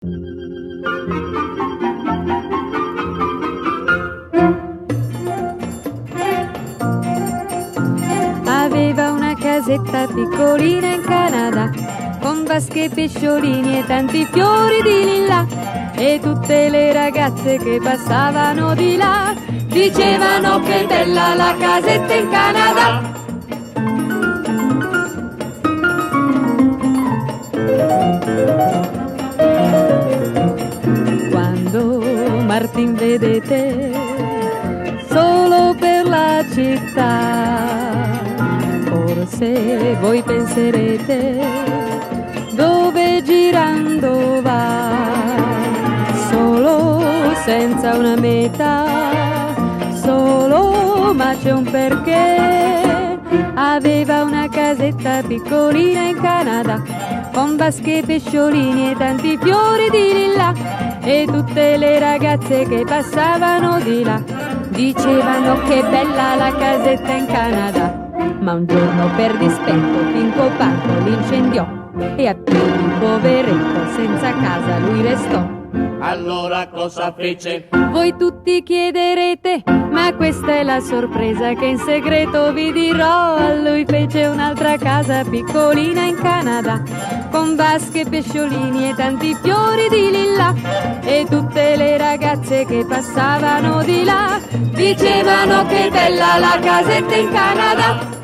Aveva una casetta piccolina in Canada, con vasche e pesciolini e tanti fiori di lilla, e tutte le ragazze che passavano di là dicevano che bella la casetta in Canada. Quando Martin vedete solo per la città, forse voi penserete dove girando va, solo senza una meta, solo ma c'è un perché. Aveva una casetta piccolina in Canada, con vasche e pesciolini e tanti fiori di lilla, e tutte le ragazze che passavano di là dicevano che bella la casetta in Canada. Ma un giorno per dispetto Pinco Panco l'incendiò, e a piedi poveretto senza casa lui restò. Allora cosa fece? Voi tutti chiederete, ma questa è la sorpresa che in segreto vi dirò. Lui fece un'altra casa piccolina in Canada, con vasche, pesciolini e tanti fiori di lilla, e tutte le ragazze che passavano di là dicevano che bella la casetta in Canada.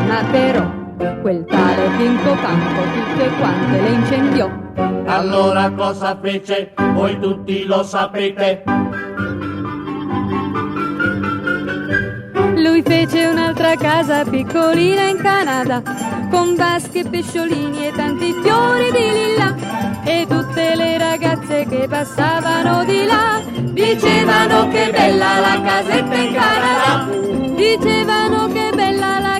Ma però quel tale Pinco Panco tutte quante le incendiò. Allora cosa fece? Voi tutti lo sapete. Lui fece un'altra casa piccolina in Canada, con vasche, pesciolini e tanti fiori di lilla, e tutte le ragazze che passavano di là dicevano che bella la casetta in Canada. Dicevano che bella la